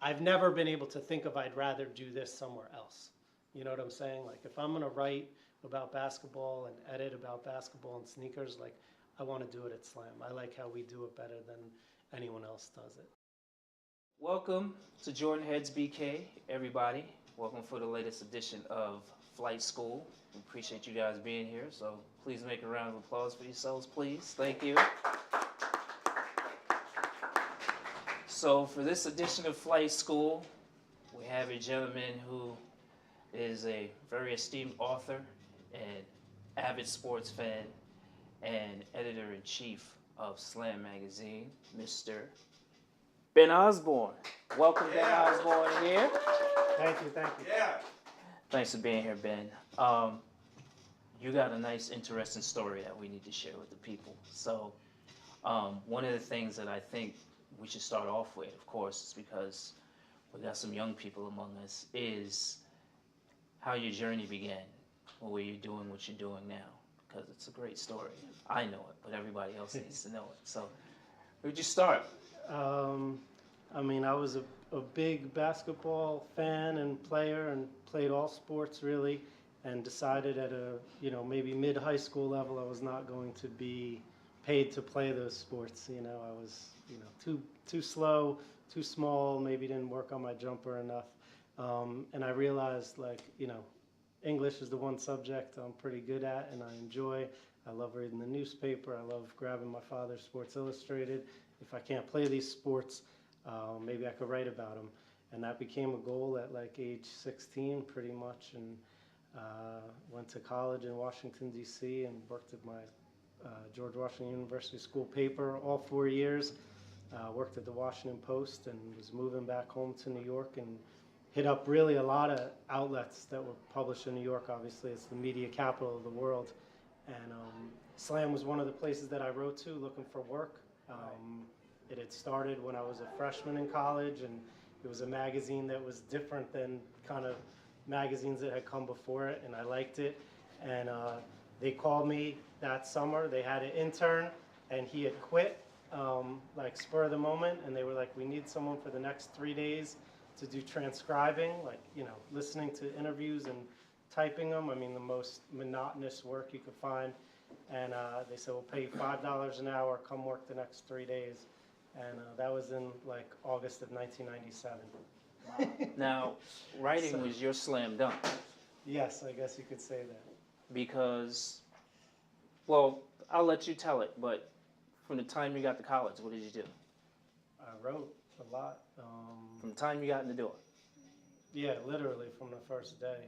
I've never been able to think of I'd rather do this somewhere else. You know what I'm saying? Like if I'm going to write about basketball and edit about basketball and sneakers, like I want to do it at Slam. I like how we do it better than anyone else does it. Welcome to JHBK, everybody. Welcome for the latest edition of Flight School. We appreciate you guys being here, so please make a round of applause for yourselves, please. Thank you. So for this edition of Flight School, we have a gentleman who is a very esteemed author and avid sports fan and editor-in-chief of Slam Magazine, Mr. Ben Osborne. Welcome, Ben Osborne, here. Thank you. Yeah. Thanks for being here, Ben. You got a nice, interesting story that we need to share with the people. So one of the things that I think we should start off with, of course, is because we got some young people among us, is how your journey began, or where you're doing what you're doing now, because it's a great story. I know it, but everybody else needs to know it. So where'd you start? I mean, I was a big basketball fan and player and played all sports really, and decided at a, maybe mid-high school level I was not going to be paid to play those sports. I was, too slow, too small, maybe didn't work on my jumper enough. And I realized, English is the one subject I'm pretty good at and I enjoy. I love reading the newspaper. I love grabbing my father's Sports Illustrated. If I can't play these sports, maybe I could write about them. And that became a goal at age 16 pretty much, and went to college in Washington, D.C. and worked at my George Washington University school paper all 4 years. Worked at the Washington Post and was moving back home to New York and hit up really a lot of outlets that were published in New York. Obviously, it's the media capital of the world. And Slam was one of the places that I wrote to looking for work. It had started when I was a freshman in college, and it was a magazine that was different than kind of magazines that had come before it, and I liked it. And they called me that summer. They had an intern, and he had quit, spur of the moment, and they were like, we need someone for the next 3 days to do transcribing, listening to interviews and typing them. I mean, the most monotonous work you could find. And they said, we'll pay you $5 an hour, come work the next 3 days. And that was in August of 1997. Wow. Now, writing was your slam dunk. Yes, I guess you could say that. Because, well, I'll let you tell it, but from the time you got to college, what did you do? I wrote a lot. From the time you got in the door? Yeah, literally from the first day,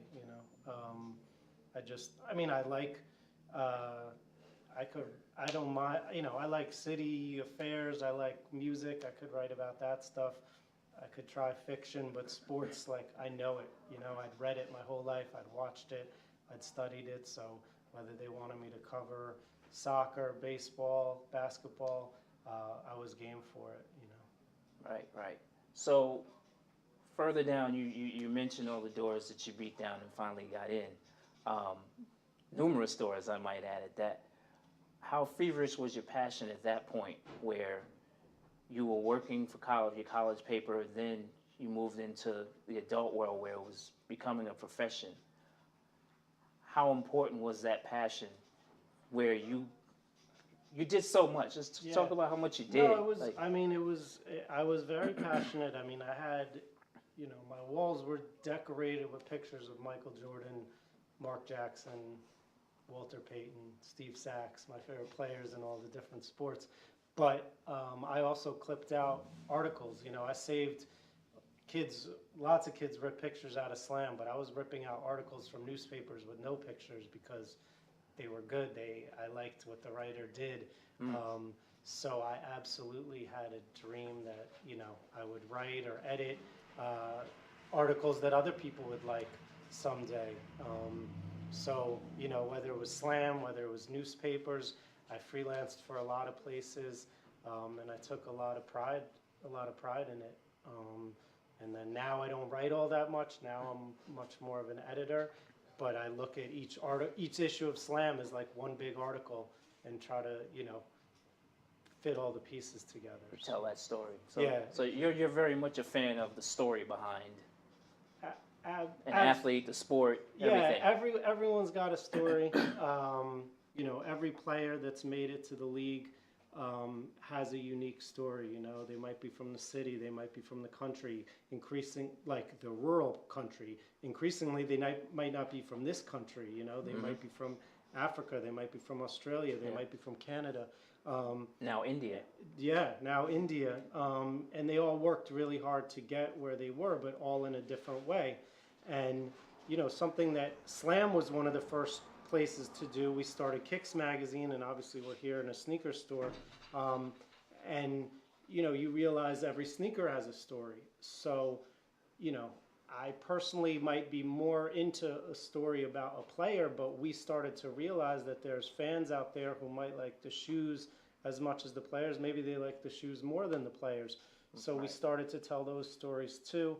I don't mind, I like city affairs, I like music, I could write about that stuff. I could try fiction, but sports, I know it, I'd read it my whole life, I'd watched it, I'd studied it, so whether they wanted me to cover soccer, baseball, basketball, I was game for it, Right. So further down, you mentioned all the doors that you beat down and finally got in. Numerous doors, I might add at that. How feverish was your passion at that point where you were working for college, your college paper, then you moved into the adult world where it was becoming a profession? How important was that passion where you did so much? Just talk about how much you did. No, I was very passionate. I had, my walls were decorated with pictures of Michael Jordan, Mark Jackson, Walter Payton, Steve Sachs, my favorite players in all the different sports. But I also clipped out articles. I saved lots of kids ripped pictures out of Slam, but I was ripping out articles from newspapers with no pictures because they were good. I liked what the writer did. So I absolutely had a dream that, I would write or edit articles that other people would like someday. So, whether it was Slam, whether it was newspapers, I freelanced for a lot of places, and I took a lot of pride in it. And then now I don't write all that much. Now I'm much more of an editor, but I look at each issue of Slam as one big article and try to, fit all the pieces together. Tell that story. So, Yeah. So you're very much a fan of the story behind an As- athlete, the sport, Yeah, everything. everyone's got a story. You know, every player that's made it to the league has a unique story. You know, they might be from the city, they might be from the country, like the rural country. Increasingly, they might not be from this country. You know, they might be from Africa, they might be from Australia, they might be from Canada. Now India. Yeah, now India. And they all worked really hard to get where they were, but all in a different way. And, you know, something that Slam was one of the first places to do. We started Kicks magazine, and obviously we're here in a sneaker store. And, you know, you realize every sneaker has a story. So, you know, I personally might be more into a story about a player, but we started to realize that there's fans out there who might like the shoes as much as the players. Maybe they like the shoes more than the players. So we started to tell those stories too.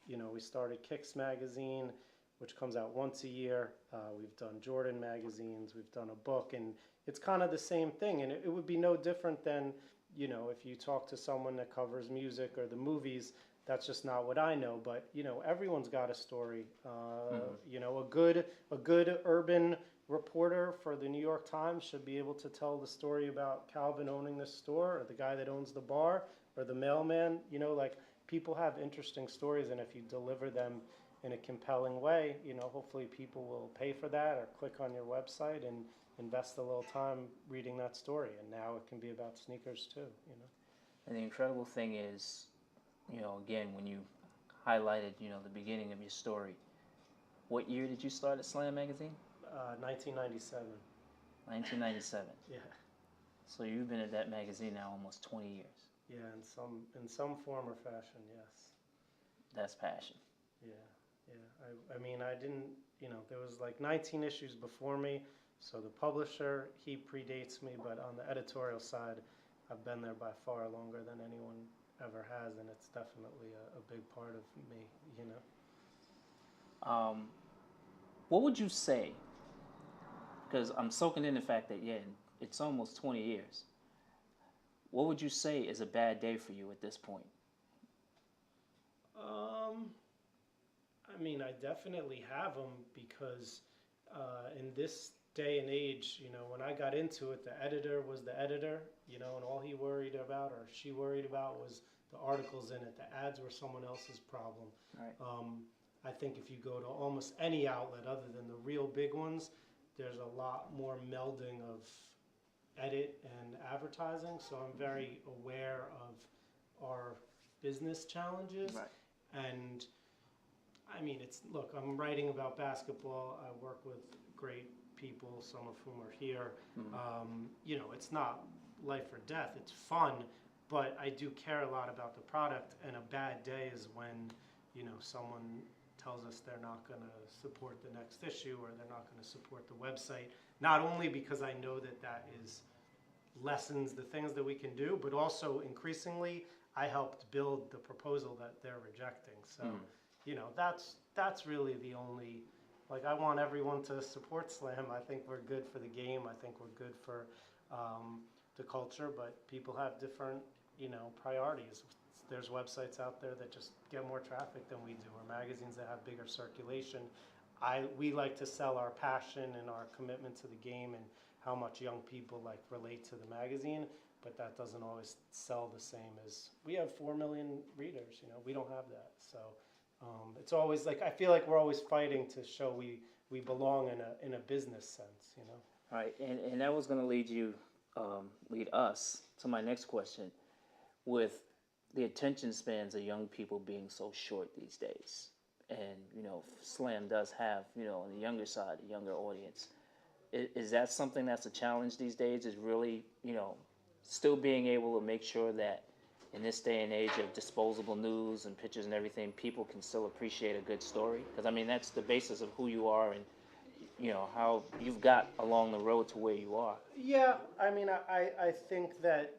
You know, we started Kicks magazine, which comes out once a year. We've done Jordan magazines, we've done a book, and it's kind of the same thing. And it would be no different than, you know, if you talk to someone that covers music or the movies. That's just not what I know. But, you know, everyone's got a story. You know, a good urban reporter for the New York Times should be able to tell the story about Calvin owning this store, or the guy that owns the bar, or the mailman. You know, like, people have interesting stories, and if you deliver them in a compelling way, you know, hopefully people will pay for that or click on your website and invest a little time reading that story. And now it can be about sneakers too, you know. And the incredible thing is, you know, again, when you highlighted, you know, the beginning of your story, what year did you start at Slam magazine? 1997. 1997. Yeah. So you've been at that magazine now almost 20 years. Yeah, in some form or fashion, yes. That's passion. Yeah, yeah. I mean, I didn't, you know, there was like 19 issues before me, so the publisher, he predates me, but on the editorial side, I've been there by far longer than anyone ever has, and it's definitely a big part of me, you know. What would you say, because I'm soaking in the fact that, yeah, it's almost 20 years. What would you say is a bad day for you at this point? I mean, I definitely have them because in this day and age, you know, when I got into it, the editor was the editor, you know, and all he worried about or she worried about was the articles in it. The ads were someone else's problem. Right. I think if you go to almost any outlet other than the real big ones, there's a lot more melding of edit and advertising. So I'm very aware of our business challenges. Right. And I mean, look, I'm writing about basketball. I work with great people, some of whom are here. You know, it's not life or death. It's fun, but I do care a lot about the product. And a bad day is when, you know, someone tells us they're not going to support the next issue or they're not going to support the website. Not only because I know that lessens the things that we can do, but also increasingly I helped build the proposal that they're rejecting. So, you know, that's really the only, like, I want everyone to support Slam. I think we're good for the game. I think we're good for the culture, but people have different, you know, priorities. There's websites out there that just get more traffic than we do, or magazines that have bigger circulation. We like to sell our passion and our commitment to the game and how much young people like relate to the magazine, but that doesn't always sell the same as, we have 4 million readers, you know, we don't have that. So it's always like, I feel like we're always fighting to show we belong in a business sense, you know. All right, and that was going to lead us to my next question. With the attention spans of young people being so short these days, and, you know, Slam does have, you know, on the younger side, a younger audience. Is that something that's a challenge these days, is really, you know, still being able to make sure that in this day and age of disposable news and pictures and everything, people can still appreciate a good story? Because, I mean, that's the basis of who you are and, you know, how you've got along the road to where you are. Yeah, I mean, I think that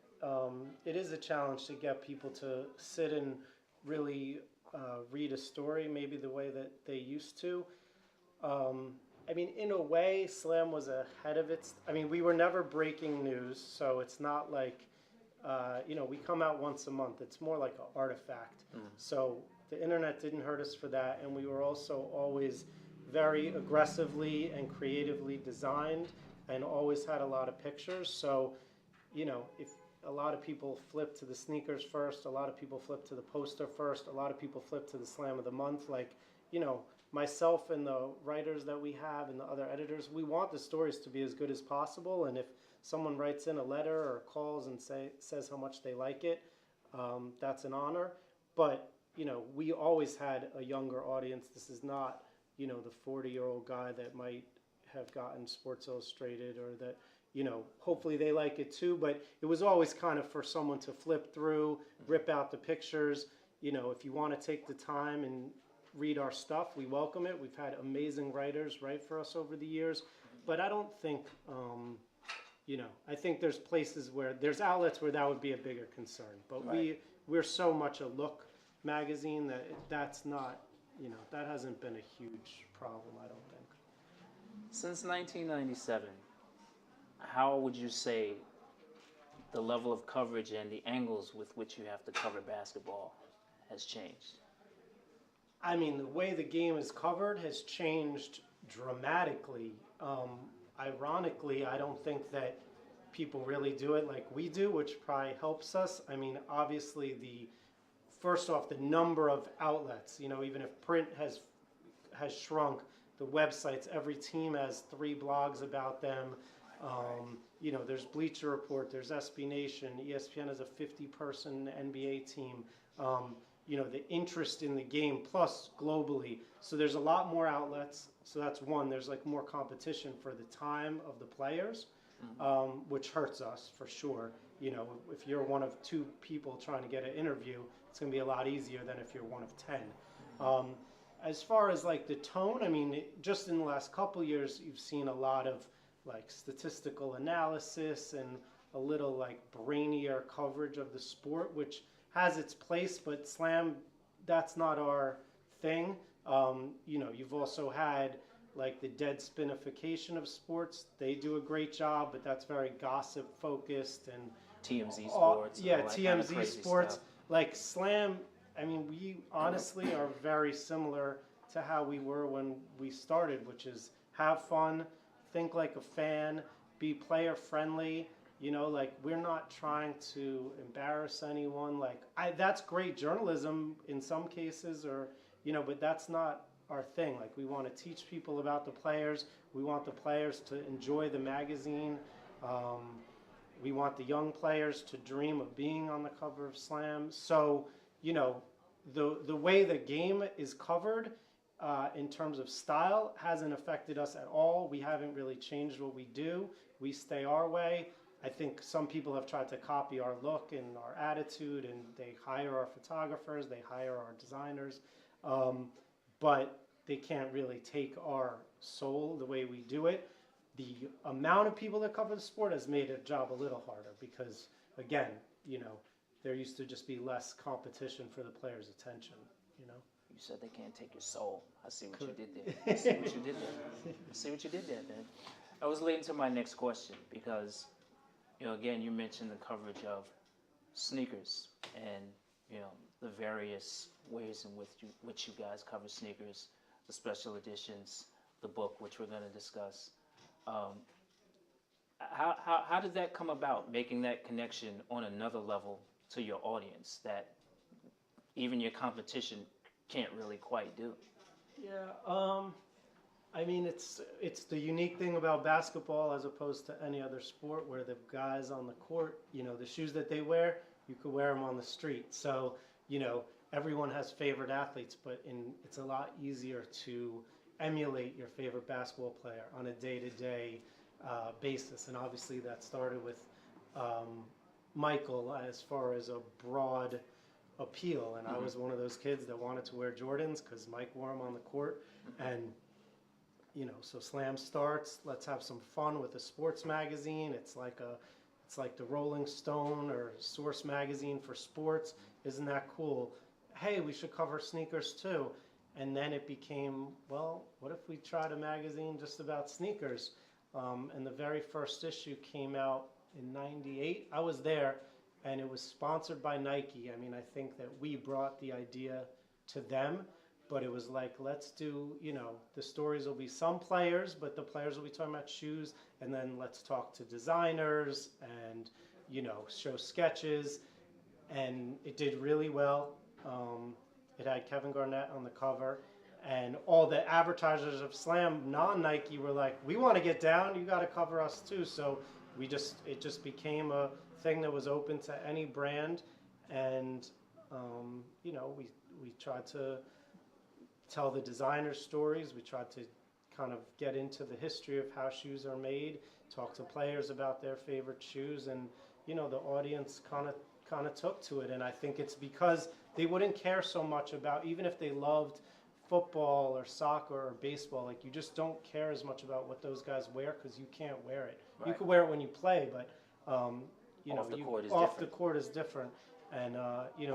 it is a challenge to get people to sit and really read a story maybe the way that they used to. I mean, in a way, Slam was ahead of its. I mean, we were never breaking news, so it's not like, we come out once a month. It's more like an artifact. So the internet didn't hurt us for that, and we were also always very aggressively and creatively designed, and always had a lot of pictures. So, if a lot of people flip to the sneakers first, a lot of people flip to the poster first, a lot of people flip to the Slam of the Month, myself and the writers that we have and the other editors, we want the stories to be as good as possible. And if someone writes in a letter or calls and says how much they like it, that's an honor. But, we always had a younger audience. This is not, the 40-year-old guy that might have gotten Sports Illustrated, or that, hopefully they like it too. But it was always kind of for someone to flip through, rip out the pictures. If you want to take the time and read our stuff, we welcome it. We've had amazing writers write for us over the years, but I don't think, I think there's places there's outlets where that would be a bigger concern. But Right. we're so much a look magazine that's not, that hasn't been a huge problem, I don't think. Since 1997, how would you say the level of coverage and the angles with which you have to cover basketball has changed? I mean, the way the game is covered has changed dramatically. Ironically, I don't think that people really do it like we do, which probably helps us. I mean, obviously, first off, the number of outlets, even if print has shrunk, the websites, every team has 3 blogs about them. There's Bleacher Report, there's SB Nation, ESPN has a 50-person NBA team. The interest in the game, plus globally. So there's a lot more outlets. So that's one. There's more competition for the time of the players, which hurts us for sure. If you're one of 2 people trying to get an interview, it's going to be a lot easier than if you're one of 10. As far as the tone, I mean, just in the last couple years, you've seen a lot of statistical analysis and a little brainier coverage of the sport, which has its place, but Slam, that's not our thing. You've also had the dead spinification of sports. They do a great job, but that's very gossip focused and TMZ Sports. Yeah, all that TMZ kind of crazy Sports. stuff. Slam, I mean, we honestly are very similar to how we were when we started, which is have fun, think like a fan, be player friendly. We're not trying to embarrass anyone. That's great journalism in some cases, or, but that's not our thing. We want to teach people about the players. We want the players to enjoy the magazine. We want the young players to dream of being on the cover of Slam. So, the way the game is covered in terms of style hasn't affected us at all. We haven't really changed what we do. We stay our way. I think some people have tried to copy our look and our attitude, and they hire our photographers, they hire our designers, but they can't really take our soul the way we do it. The amount of people that cover the sport has made the job a little harder because, again, there used to just be less competition for the players' attention. You said they can't take your soul. I see what you did there. I see what you did there, man. I was leading to my next question because, again, you mentioned the coverage of sneakers and, the various ways in which you guys cover sneakers, the special editions, the book, which we're going to discuss. How did that come about, making that connection on another level to your audience that even your competition can't really quite do? Yeah, I mean, it's the unique thing about basketball as opposed to any other sport where the guys on the court, the shoes that they wear, you could wear them on the street. So, everyone has favorite athletes, but it's a lot easier to emulate your favorite basketball player on a day-to-day basis. And obviously that started with Michael as far as a broad appeal. And I was one of those kids that wanted to wear Jordans because Mike wore them on the court. And so Slam starts. Let's have some fun with a sports magazine. It's like the Rolling Stone or Source magazine for sports. Isn't that cool? Hey, we should cover sneakers too. And then it became, well, what if we tried a magazine just about sneakers? And the very first issue came out in '98. I was there, and it was sponsored by Nike. I mean, I think that we brought the idea to them, but it was like, let's do, the stories will be some players, but the players will be talking about shoes, and then let's talk to designers and, show sketches. And it did really well. It had Kevin Garnett on the cover, and all the advertisers of Slam, non-Nike, were like, "We want to get down. You got to cover us too." So it just became a thing that was open to any brand, and we tried to tell the designers' stories. We tried to kind of get into the history of how shoes are made, talk to players about their favorite shoes, and the audience kind of took to it. And I think it's because they wouldn't care so much about, even if they loved football or soccer or baseball, like, you just don't care as much about what those guys wear because you can't wear it. Right. You could wear it when you play, but off the court is different. And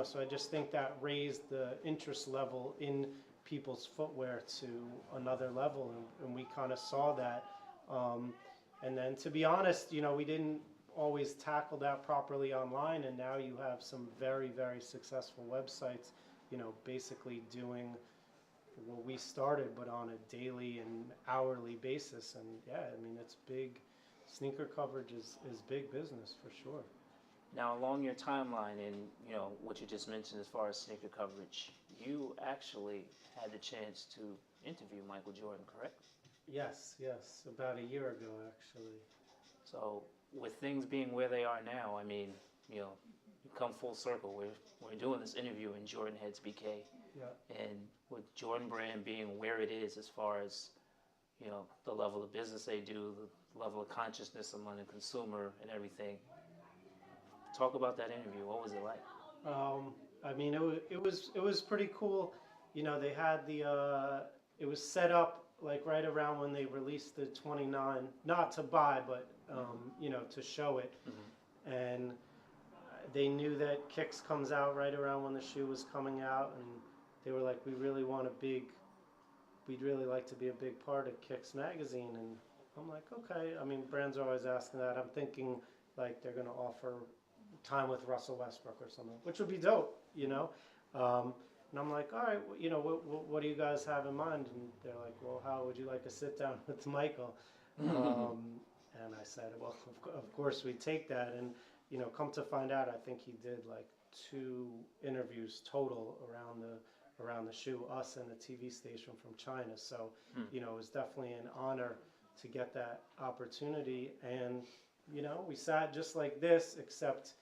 so I just think that raised the interest level in people's footwear to another level, and we kind of saw that. And then, to be honest, we didn't always tackle that properly online, and now you have some very, very successful websites, basically doing what we started, but on a daily and hourly basis. And yeah, I mean, it's big. Sneaker coverage is big business for sure. Now, along your timeline and what you just mentioned as far as sneaker coverage, you actually had the chance to interview Michael Jordan, correct? Yes, about a year ago, actually. So, with things being where they are now, I mean, you come full circle. We're doing this interview in Jordan JHBK, and with Jordan Brand being where it is as far as the level of business they do, the level of consciousness among the consumer, and everything. Talk about that interview. What was it like? I mean, it was pretty cool. They had it was set up like right around when they released the 29, not to buy, but to show it. Mm-hmm. And they knew that Kicks comes out right around when the shoe was coming out, and they were like, we'd really like to be a big part of Kicks magazine. And I'm like, okay. I mean, brands are always asking that. I'm thinking like they're going to offer time with Russell Westbrook or something, which would be dope, and I'm like, all right, what do you guys have in mind? And they're like, well, how would you like to sit down with Michael? And I said, well, of course we'd take that. And, come to find out, I think he did like 2 interviews total around the shoe, us and a TV station from China. So, it was definitely an honor to get that opportunity. And, we sat just like this, except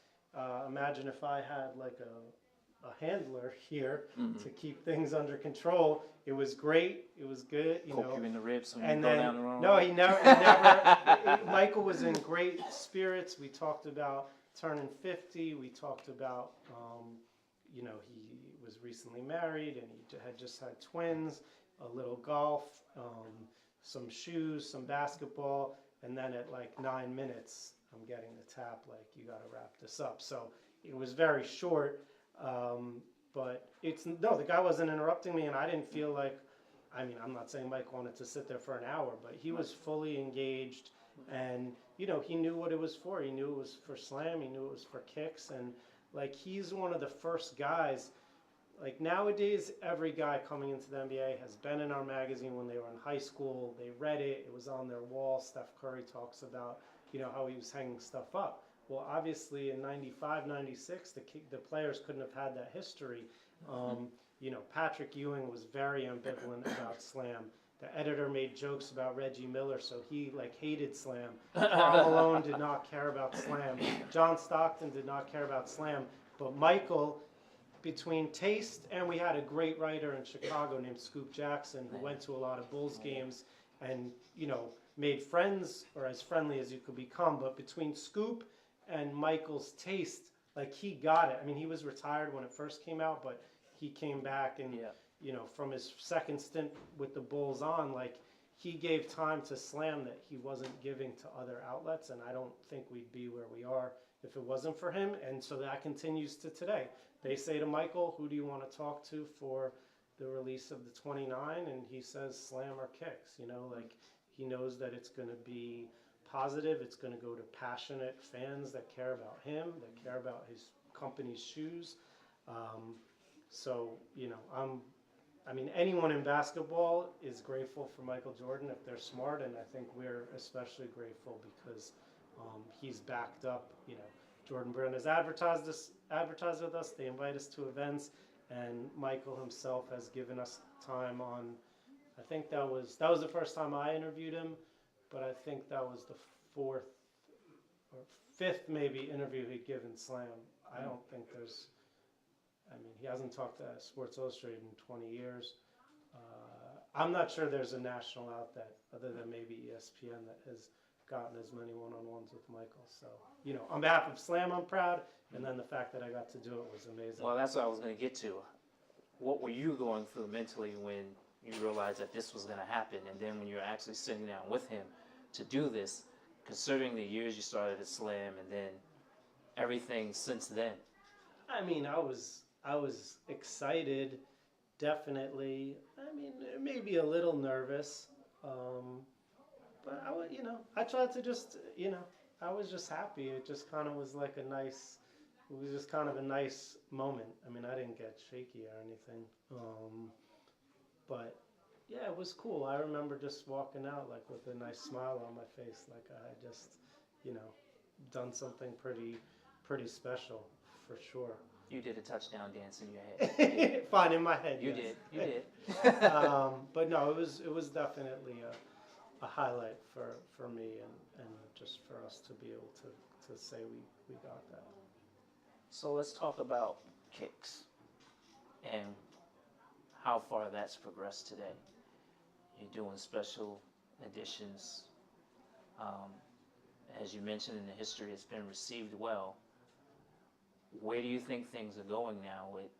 imagine if I had like a handler here to keep things under control. It was great. It was good. Poke you in the ribs when and you then, go down the wrong no, way. he never Michael was in great spirits. We talked about turning 50. We talked about, he was recently married and he had just had twins, a little golf, some shoes, some basketball, and then at like 9 minutes, I'm getting the tap like, you got to wrap this up. So it was very short, but the guy wasn't interrupting me, and I didn't feel like, I mean, I'm not saying Mike wanted to sit there for an hour, but he was fully engaged, and, he knew what it was for. He knew it was for Slam, he knew it was for Kicks, and like, he's one of the first guys. Like, nowadays, every guy coming into the NBA has been in our magazine when they were in high school. They read it. It was on their wall. Steph Curry talks about, how he was hanging stuff up. Well, obviously, in 95, 96, the players couldn't have had that history. Patrick Ewing was very ambivalent about Slam. The editor made jokes about Reggie Miller, so he, hated Slam. Karl Malone did not care about Slam. John Stockton did not care about Slam. But Michael, between taste, and we had a great writer in Chicago named Scoop Jackson who went to a lot of Bulls games and, made friends, or as friendly as you could become. But between Scoop and Michael's taste, he got it. I mean, he was retired when it first came out, but he came back and, from his second stint with the Bulls on, he gave time to Slam that he wasn't giving to other outlets, and I don't think we'd be where we are if it wasn't for him. And so that continues to today. They say to Michael, who do you want to talk to for, the release of the 29, and he says slam or kicks. You know, like he knows that it's going to be positive. It's going to go to passionate fans that care about him, that care about his company's shoes. So you know, I mean, anyone in basketball is grateful for Michael Jordan if they're smart, and I think we're especially grateful because he's backed up. You know, Jordan Brand has advertised with us. They invite us to events, and Michael himself has given us time on. I think that was the first time I interviewed him, but I think that was the fourth or fifth maybe interview he'd given Slam. I don't think there's. I mean, he hasn't talked to Sports Illustrated in 20 years. I'm not sure there's a national outlet other than maybe ESPN that has gotten as many one-on-ones with Michael. So, you know, on behalf of Slam, I'm proud, and then the fact that I got to do it was amazing. Well, that's what I was going to get to. What were you going through mentally when you realized that this was going to happen, and then when you're actually sitting down with him to do this, considering the years you started at Slam and then everything since then? I mean, I was excited, definitely. I mean, maybe a little nervous, but you know, I tried to just, you know, I was just happy. It just kind of was like it was just kind of a nice moment. I mean, I didn't get shaky or anything, but yeah, it was cool. I remember just walking out like with a nice smile on my face, like I had just, you know, done something pretty special for sure. You did a touchdown dance in your head. Fine, in my head. You yes. did. You did. But no, it was definitely a highlight for me and just for us to be able to say we got that. So let's talk about kicks and how far that's progressed today. You're doing special editions. As you mentioned in the history, it's been received well. Where do you think things are going now with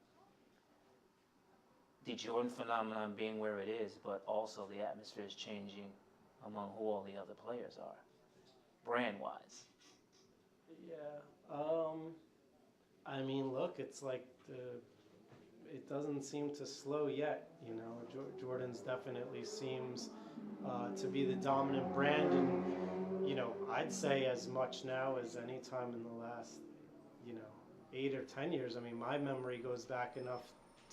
the Jordan phenomenon being where it is, but also the atmosphere is changing among who all the other players are, brand-wise? Yeah. I mean, look, it's like it doesn't seem to slow yet. You know, Jordan's definitely seems to be the dominant brand, and you know, I'd say as much now as any time in the last, you know, 8 or 10 years. I mean, my memory goes back enough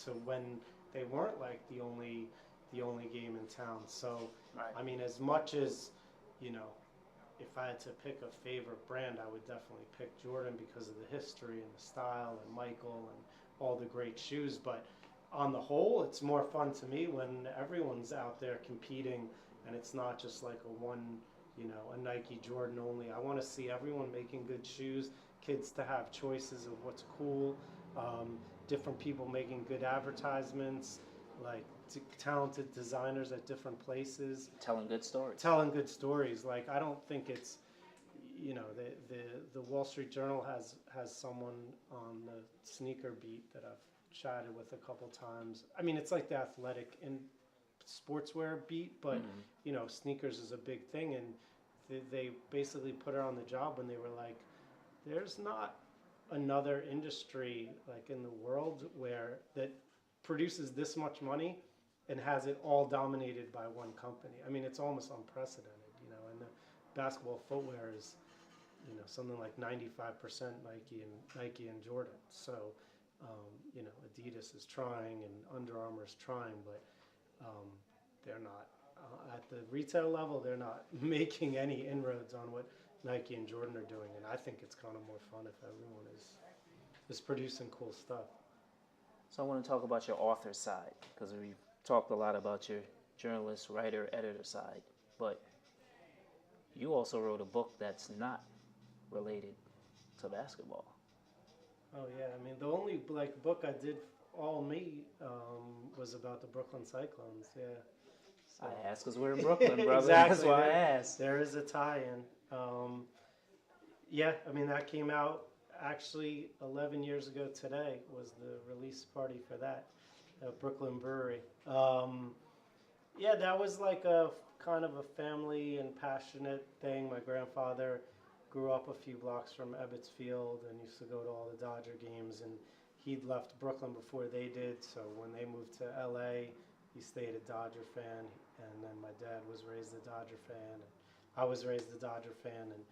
to when they weren't like the only game in town. So, right. I mean, as much as, you know, if I had to pick a favorite brand, I would definitely pick Jordan because of the history and the style and Michael and all the great shoes. But on the whole, it's more fun to me when everyone's out there competing and it's not just like a Nike Jordan only. I want to see everyone making good shoes, kids to have choices of what's cool, different people making good advertisements, like talented designers at different places. Telling good stories. Like, I don't think it's, you know, the Wall Street Journal has someone on the sneaker beat that I've chatted with a couple times. I mean, it's like the athletic and sportswear beat, but, you know, sneakers is a big thing, and they basically put her on the job when they were like, there's not another industry like in the world where that produces this much money and has it all dominated by one company. I mean, it's almost unprecedented, you know, and the basketball footwear is, you know, something like 95% Nike and Jordan. So, you know, Adidas is trying and Under Armour is trying, but they're not, at the retail level, they're not making any inroads on what Nike and Jordan are doing, and I think it's kind of more fun if everyone is producing cool stuff. So I want to talk about your author side, because we've talked a lot about your journalist, writer, editor side, but you also wrote a book that's not related to basketball. Oh yeah, I mean, the only like book I did all me was about the Brooklyn Cyclones. Yeah. So. I asked because we're in Brooklyn, brother. Exactly. That's why I asked. There is a tie-in. Yeah, I mean, that came out actually 11 years ago today was the release party for that at Brooklyn Brewery. Yeah, that was like a kind of a family and passionate thing. My grandfather grew up a few blocks from Ebbets Field and used to go to all the Dodger games, and he'd left Brooklyn before they did, so when they moved to LA, he stayed a Dodger fan, and then my dad was raised a Dodger fan, and I was raised a Dodger fan, and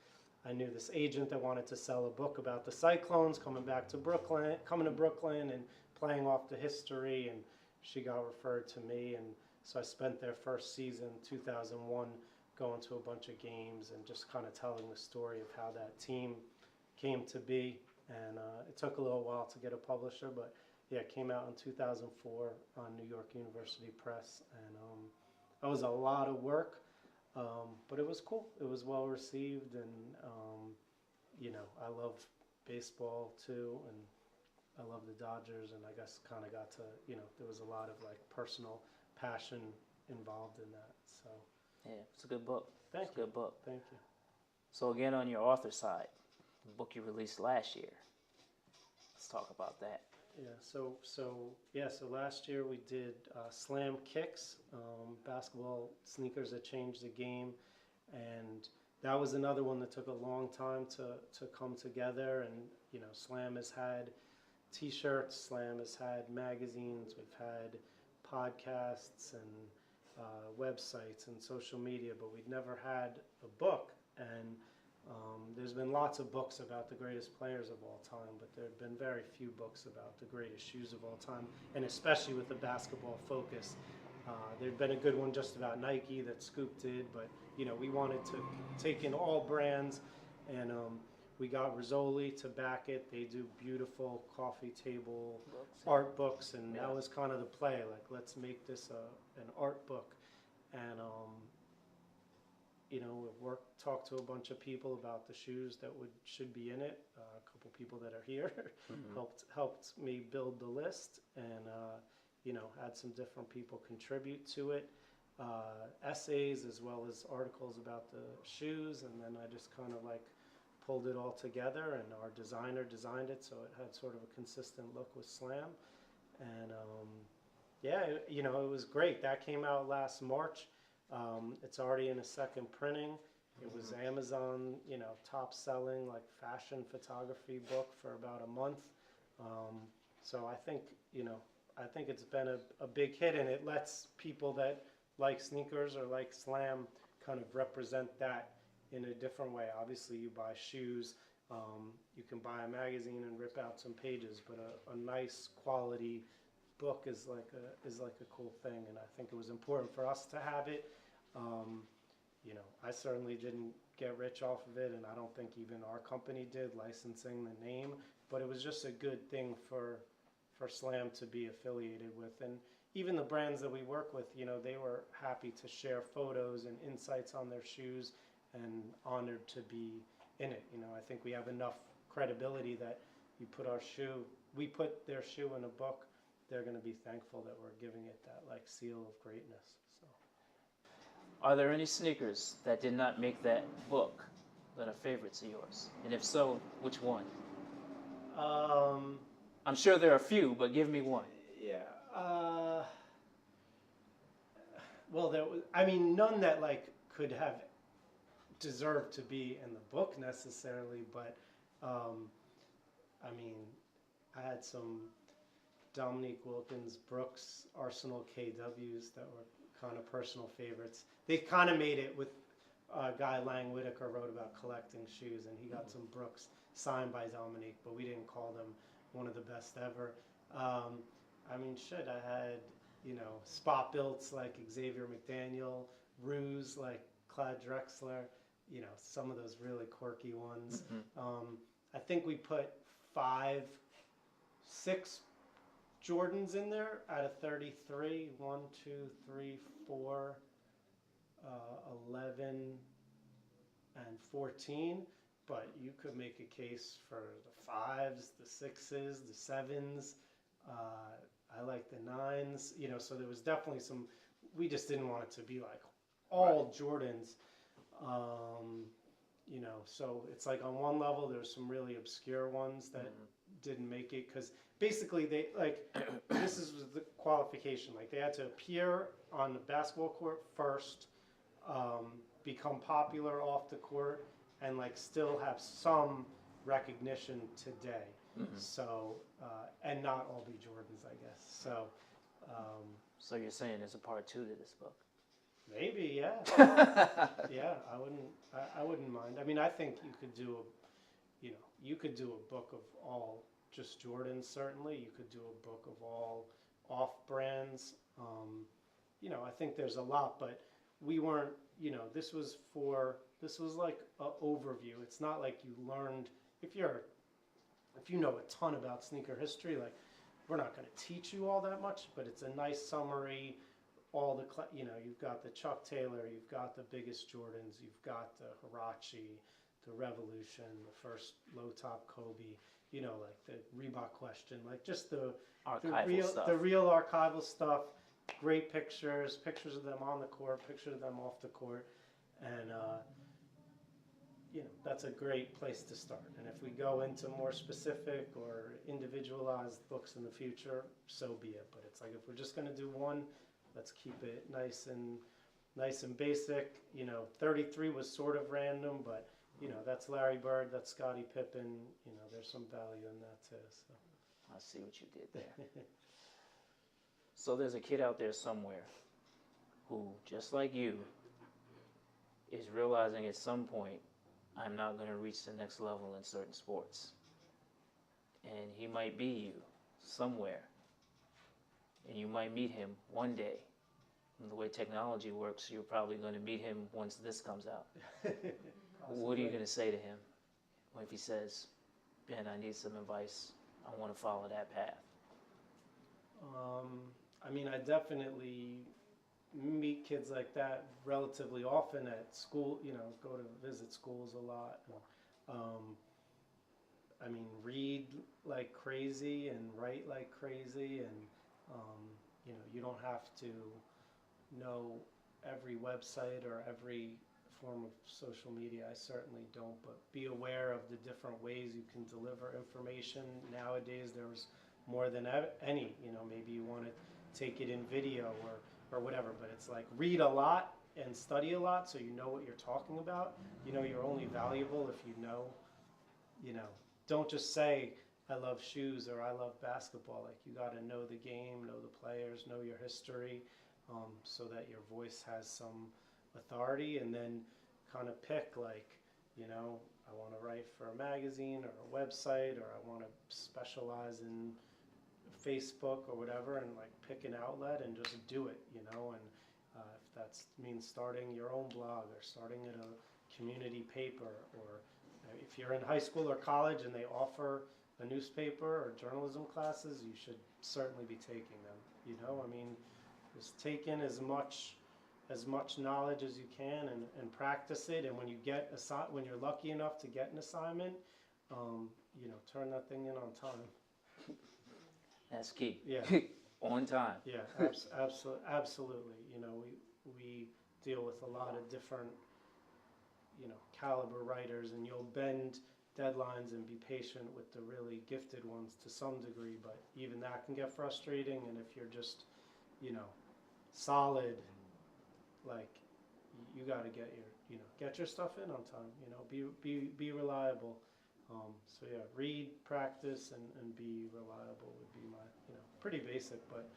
I knew this agent that wanted to sell a book about the Cyclones coming to Brooklyn and playing off the history, and she got referred to me, and so I spent their first season, 2001, going to a bunch of games and just kind of telling the story of how that team came to be. And it took a little while to get a publisher, but yeah, it came out in 2004 on New York University Press, and that was a lot of work, but it was cool. It was well received, and you know, I love baseball too, and I love the Dodgers, and I guess kind of got to, you know, there was a lot of like personal passion involved in that. So Yeah, it's a good book. Thank It's a good book. thank you. So again, on your author side, the book you released last year. Let's talk about that. Yeah, so last year we did Slam Kicks, basketball sneakers that changed the game, and that was another one that took a long time to come together. And you know, Slam has had T-shirts, Slam has had magazines, we've had podcasts and websites and social media, but we'd never had a book. And there's been lots of books about the greatest players of all time, but there have been very few books about the greatest shoes of all time, and especially with the basketball focus. There'd been a good one just about Nike that Scoop did, but you know, we wanted to take in all brands, and we got Rizzoli to back it. They do beautiful coffee table art books, and that was kind of the play. Like, let's make this an art book, and you know, talked to a bunch of people about the shoes that should be in it. A couple people that are here helped me build the list, and you know, had some different people contribute to it, essays as well as articles about the shoes, and then I just kind of like pulled it all together, and our designer designed it so it had sort of a consistent look with Slam, and yeah, you know, it was great. That came out last March. It's already in a second printing. It was Amazon, you know, top selling like fashion photography book for about a month. So I think, you know, I think it's been a big hit, and it lets people that like sneakers or like Slam kind of represent that in a different way. Obviously, you buy shoes, you can buy a magazine and rip out some pages, but a nice quality book is like a cool thing, and I think it was important for us to have it. You know, I certainly didn't get rich off of it, and I don't think even our company did, licensing the name, but it was just a good thing for Slam to be affiliated with. And even the brands that we work with, you know, they were happy to share photos and insights on their shoes, and honored to be in it. You know, I think we have enough credibility that we put their shoe in a book, they're going to be thankful that we're giving it that like seal of greatness. So, Are there any sneakers that did not make that book that are favorites of yours? And if so, which one? I'm sure there are a few, but give me one. Yeah. Well, I mean, none that like could have deserved to be in the book necessarily, but I mean, I had some Dominique Wilkins Brooks Arsenal KWs that were kind of personal favorites. They kind of made it with a guy, Lang Whitaker, wrote about collecting shoes, and he got some Brooks signed by Dominique, but we didn't call them one of the best ever. I mean, shit, I had, you know, spot builts like Xavier McDaniel, Ruse like Clyde Drexler, you know, some of those really quirky ones. I think we put 6 Jordans in there out of 33. 1, 2, 3, 4, 11, and 14. But you could make a case for the 5s, the 6s, the 7s. I like the 9s. You know, so there was definitely some. We just didn't want it to be like all Jordans. You know, so it's like on one level there's some really obscure ones that didn't make it, because basically they like this is the qualification. Like, they had to appear on the basketball court first, become popular off the court, and like still have some recognition today. So and not all be Jordans, I guess. So So you're saying there's a part 2 to this book? maybe, yeah, yeah. I wouldn't mind. I mean, I think you could do you could do a book of all just Jordans. Certainly, you could do a book of all off brands. I think there's a lot, but we weren't. This was like an overview. It's not like you learned if you know a ton about sneaker history. Like, we're not going to teach you all that much, but it's a nice summary. All the you've got the Chuck Taylor, you've got the biggest Jordans, you've got the Huarache, the Revolution, the first low top Kobe. Like the Reebok question, like just the real archival stuff. Great pictures of them on the court, pictures of them off the court, and that's a great place to start. And if we go into more specific or individualized books in the future, so be it. But it's like, if we're just going to do one, let's keep it nice and basic. 33 was sort of random, but that's Larry Bird, that's Scottie Pippen. There's some value in that too. So I see what you did there. So there's a kid out there somewhere who, just like you, is realizing at some point, I'm not going to reach the next level in certain sports. And he might be you somewhere. And you might meet him one day. And the way technology works, you're probably going to meet him once this comes out. What are you going to say to him if he says, Ben, I need some advice, I want to follow that path? I mean, I definitely meet kids like that relatively often at school, go to visit schools a lot. I mean, read like crazy and write like crazy, and you don't have to know every website or every form of social media. I certainly don't, but be aware of the different ways you can deliver information. Nowadays, there's more than any. Maybe you want to take it in video or whatever, but it's like, read a lot and study a lot so you know what you're talking about. You're only valuable if don't just say, I love shoes or I love basketball. Like, you got to know the game, know the players, know your history, so that your voice has some authority, and then kind of pick, like, I want to write for a magazine or a website, or I want to specialize in Facebook or whatever, and like pick an outlet and just do it, and if that means starting your own blog or starting at a community paper, or if you're in high school or college and they offer a newspaper or journalism classes, you should certainly be taking them. I mean, just take in as much knowledge as you can and practice it. And when when you're lucky enough to get an assignment, turn that thing in on time. That's key. Yeah. On time. Yeah, absolutely. We deal with a lot of different, caliber writers, and you'll bend deadlines and be patient with the really gifted ones to some degree, but even that can get frustrating. And if you're just, solid, like, you got to get your stuff in on time. Be reliable. So yeah, read, practice, and be reliable would be my, pretty basic, but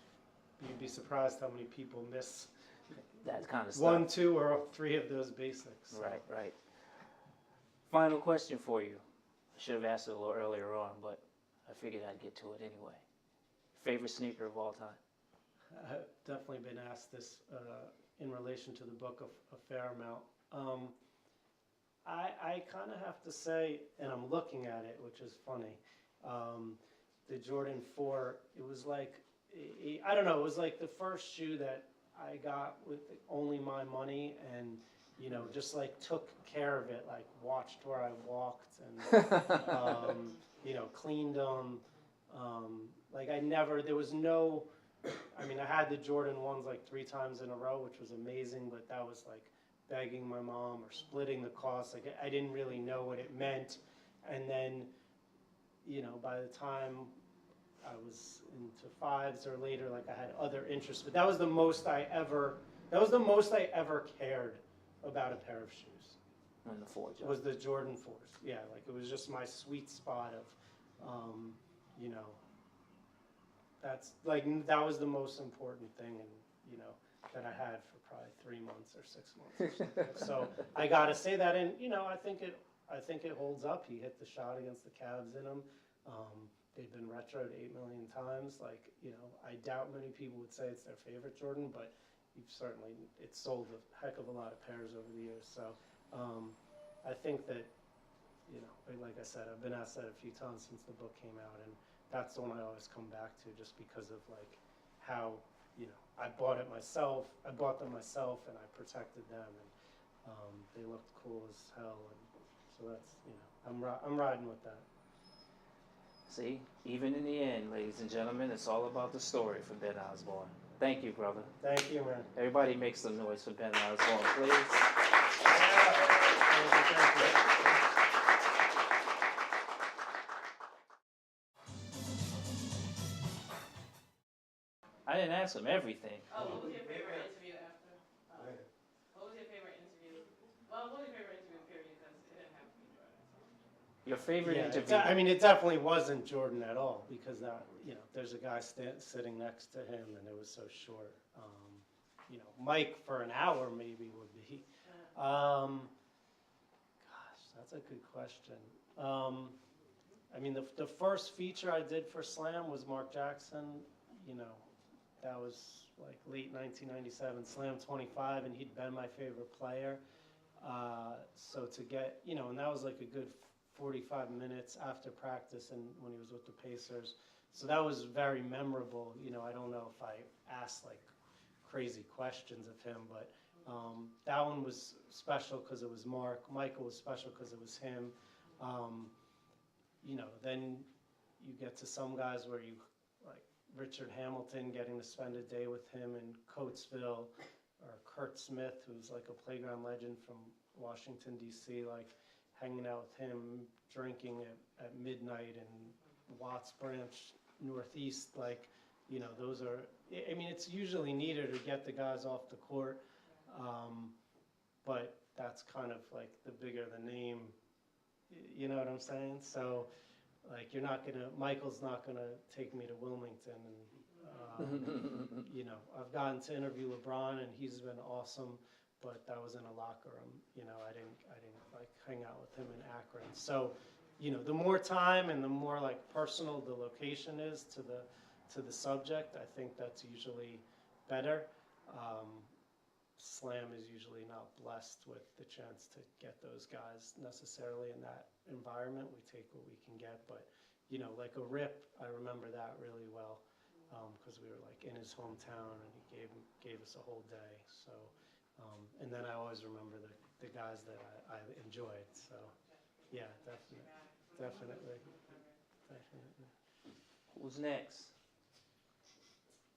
you'd be surprised how many people miss that kind of stuff. 1, 2, or 3 of those basics. So. Right. Final question for you. I should have asked it a little earlier on, but I figured I'd get to it anyway. Favorite sneaker of all time? I've definitely been asked this in relation to the book a fair amount. I kind of have to say, and I'm looking at it, which is funny, the Jordan 4, it was like, I don't know, it was like the first shoe that I got with only my money, and just like took care of it, like watched where I walked, and cleaned them. Like, there was no, I mean, I had the Jordan 1s like 3 times in a row, which was amazing, but that was like begging my mom or splitting the cost. Like, I didn't really know what it meant. And then, by the time I was into 5s or later, like, I had other interests. But that was the most I ever cared about a pair of shoes. And the 4 was the Jordan 4s. Yeah, like, it was just my sweet spot of, that's like, that was the most important thing, and, you know, that I had for probably 3 months or 6 months or something. So I gotta say that, and, you know, I think it holds up. He hit the shot against the Cavs in him. They've been retroed 8 million times. Like, you know, I doubt many people would say it's their favorite Jordan, but it's sold a heck of a lot of pairs over the years. So I think that, you know, like I said, I've been asked that a few times since the book came out, and that's the one I always come back to, just because of like how, you know, I bought them myself, and I protected them, and they looked cool as hell, and so that's, you know, I'm riding with that. See, even in the end, ladies and gentlemen, it's all about the story for Ben Osborne. Thank you, brother. Thank you, man. Everybody make some noise for Ben Osborne, please. Thank you. I didn't ask him everything. Oh, what was your favorite interview after? What was your favorite interview? Well, what was your favorite interview, period, because it didn't have to be Jordan. So. Your favorite Yeah, interview? I mean, it definitely wasn't Jordan at all, because that, you know, there's a guy sitting next to him, and it was so short. You know, Mike for an hour maybe would be. Gosh, that's a good question. I mean, the first feature I did for Slam was Mark Jackson. You know, that was like late 1997, Slam 25, and he'd been my favorite player. So to get, you know, and that was like a good 45 minutes after practice, and when he was with the Pacers. So that was very memorable. You know, I don't know if I asked like crazy questions of him, but that one was special because it was Mark. Michael was special because it was him. You know, then you get to some guys where you, like Richard Hamilton, getting to spend a day with him in Coatesville, or Kurt Smith, who's like a playground legend from Washington, D.C., like hanging out with him, drinking at midnight in Watts Branch, Northeast. Like, you know, those are, I mean, it's usually neater to get the guys off the court, but that's kind of like the bigger the name, you know what I'm saying? So, like, Michael's not gonna take me to Wilmington, and you know, I've gotten to interview LeBron, and he's been awesome, but that was in a locker room. You know, I didn't like hang out with him in Akron. So, you know, the more time and the more like personal the location is to the subject, I think that's usually better. Slam is usually not blessed with the chance to get those guys necessarily in that environment. We take what we can get, but you know, like a Rip, I remember that really well, because we were like in his hometown, and he gave us a whole day. So, and then I always remember the guys that I enjoyed. So, yeah, definitely. Who's next?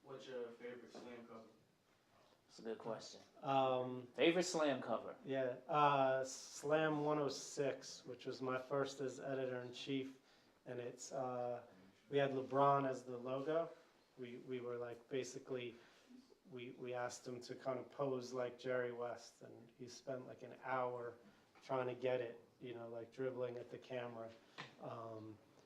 What's your favorite Slam cover? That's a good question. Favorite Slam cover? Yeah, Slam 106, which was my first as editor-in-chief, and it's we had LeBron as the logo. We were like, basically, we asked him to kind of pose like Jerry West, and he spent like an hour trying to get it, you know, like dribbling at the camera.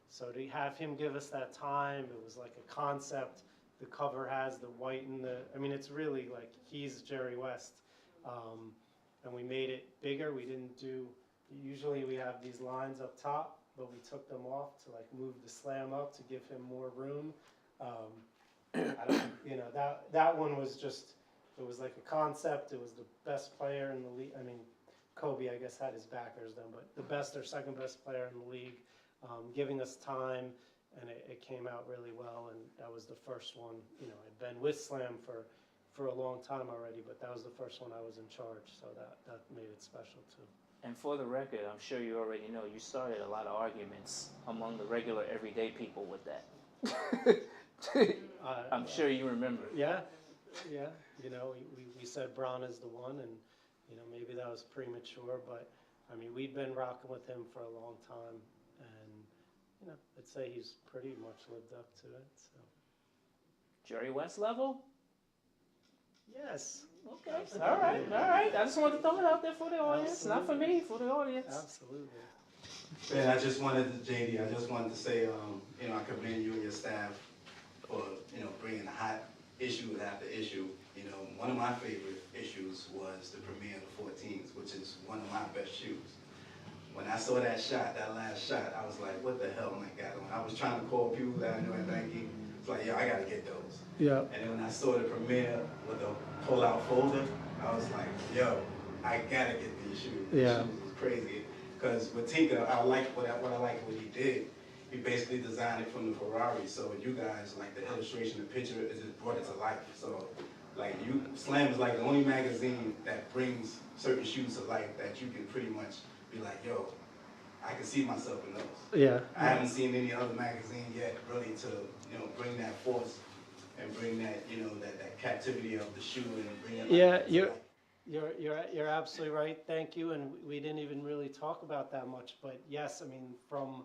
So to have him give us that time, it was like a concept. The cover has the white and I mean, it's really like he's Jerry West. And we made it bigger. We didn't do, usually we have these lines up top, but we took them off to like move the Slam up to give him more room. I don't, you know, that one was just, it was like a concept. It was the best player in the league. I mean, Kobe, I guess, had his backers then, but the best or second best player in the league, giving us time, and it came out really well. And that was the first one. You know, I'd been with Slam for a long time already, but that was the first one I was in charge, so that made it special too. And for the record, I'm sure you already know, you started a lot of arguments among the regular everyday people with that. I'm sure you remember. Yeah, you know, we said Bron is the one, and you know, maybe that was premature, but I mean, we'd been rocking with him for a long time, and you know, I'd say he's pretty much lived up to it. So. Jerry West level? Yes. Okay. All right. I just wanted to throw it out there for the audience, Absolutely. not for me, for the audience. Absolutely. Ben, I just wanted to say, you know, I commend you and your staff for, bringing hot issue after issue. One of my favorite issues was the premiere of the 14s, which is one of my best shoes. When I saw that last shot, I was like, what the hell am I got on? I was trying to call people that I knew at Nike. It's like, yo, I gotta get those. Yeah. And then when I saw the premiere with the pull-out folder, I was like, yo, I gotta get these shoes. These Yeah. shoes was crazy. Because with Tinker, I like what he did. He basically designed it from the Ferrari. So you guys, like the illustration, the picture, it just brought it to life. So like Slam is like the only magazine that brings certain shoes to life that you can pretty much be like, yo, I can see myself in those. Yeah. I haven't seen any other magazine yet really to, bring that force and bring that, that captivity of the shoe and bring it Yeah, to life. you're absolutely right. Thank you. And we didn't even really talk about that much, but yes, I mean, from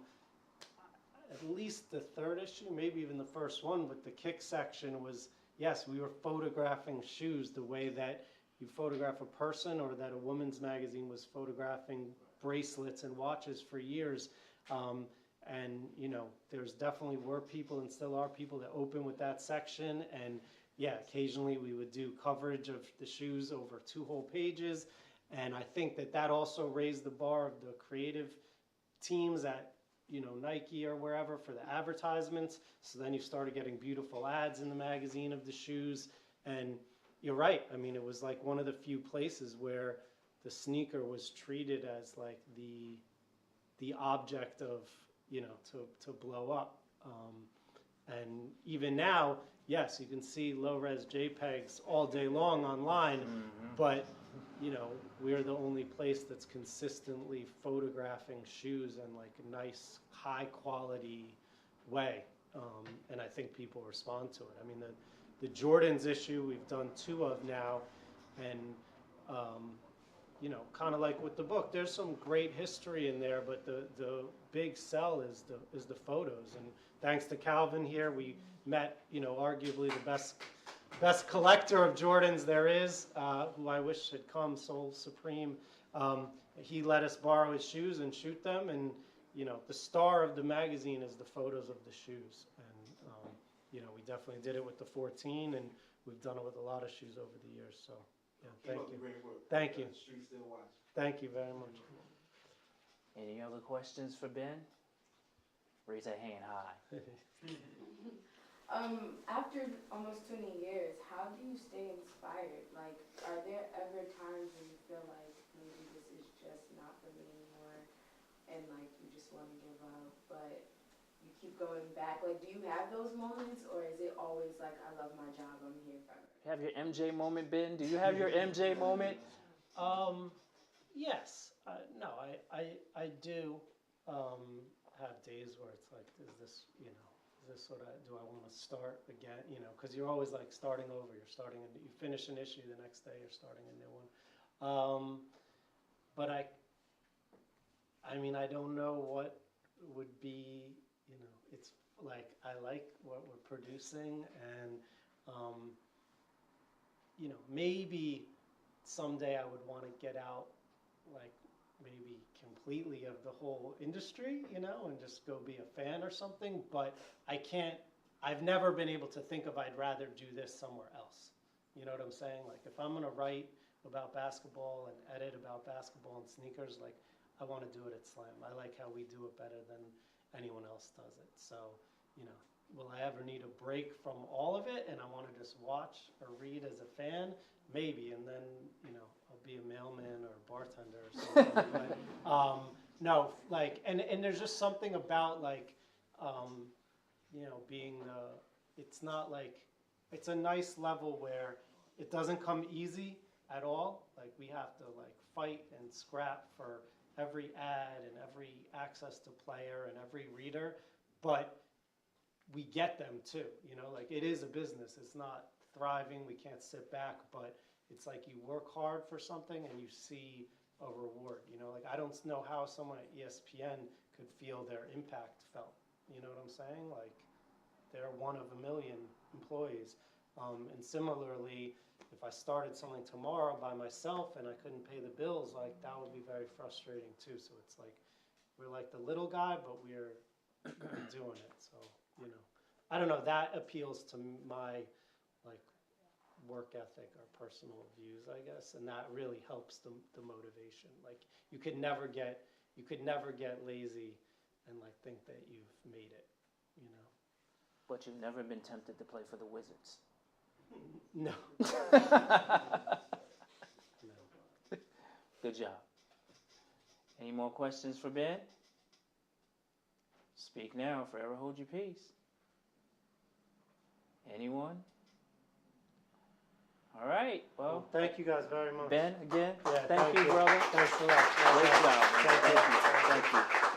at least the third issue, maybe even the first one, but the kick section was, yes, we were photographing shoes the way that you photograph a person, or that a woman's magazine was photographing bracelets and watches for years. And there's definitely were people and still are people that open with that section. And yeah, occasionally we would do coverage of the shoes over 2 whole pages. And I think that also raised the bar of the creative teams at Nike or wherever for the advertisements. So then you started getting beautiful ads in the magazine of the shoes. And you're right. I mean, it was like one of the few places where the sneaker was treated as like the object of, to blow up. And even now, yes, you can see low-res JPEGs all day long online, but we're the only place that's consistently photographing shoes in like a nice, high-quality way, and I think people respond to it. I mean, the Jordans issue we've done 2 of now, and kind of like with the book, there's some great history in there, but the big sell is the photos. And thanks to Calvin here, we met arguably the best collector of Jordans there is, who I wish had come, Soul Supreme. He let us borrow his shoes and shoot them, and the star of the magazine is the photos of the shoes. And we definitely did it with the 14, and we've done it with a lot of shoes over the years. So yeah, thank you. Great work. Thank you. Street still watch. Thank you very much. Any other questions for Ben? Raise that hand high. After almost 20 years, how do you stay inspired? Like, are there ever times when you feel like maybe this is just not for me anymore, and like you just want to give up, but you keep going back? Like, do you have those moments, or is it always like, I love my job, I'm here forever? Have your MJ moment, Ben? Do you have your MJ moment? Yes. No, I do have days where it's like, is this what do I want to start again? Because you're always like starting over. You finish an issue, the next day you're starting a new one. But I mean, I don't know what would be, it's like, I like what we're producing, and maybe someday I would want to get out, like maybe completely of the whole industry, and just go be a fan or something. But I've never been able to think of I'd rather do this somewhere else. You know what I'm saying? Like, if I'm going to write about basketball and edit about basketball and sneakers, like, I want to do it at Slam. I like how we do it better than anyone else does it. So, will I ever need a break from all of it and I want to just watch or read as a fan? Maybe, and then, I'll be a mailman or a bartender or something. But, no, like, and there's just something about, like, being it's not like, it's a nice level where it doesn't come easy at all. Like, we have to, like, fight and scrap for every ad and every access to player and every reader, but we get them too, like, it is a business. It's not thriving. We can't sit back, but it's like you work hard for something and you see a reward, like, I don't know how someone at ESPN could feel their impact felt. You know what I'm saying? Like, they're one of a million employees. And similarly, if I started something tomorrow by myself and I couldn't pay the bills, like, that would be very frustrating too. So it's like, we're like the little guy, but we're doing it. So, I don't know, that appeals to my, like, work ethic or personal views, I guess, and that really helps the motivation. Like, you could never get lazy and like think that you've made it, you know? But you've never been tempted to play for the Wizards. No. No. Good job. Any more questions for Ben? Speak now, forever hold your peace. Anyone? All right, well, Thank you guys very much. Ben, again, Yeah, thank you, brother. Thanks a lot. Great job, man. Thank you. Thank you. Thank you.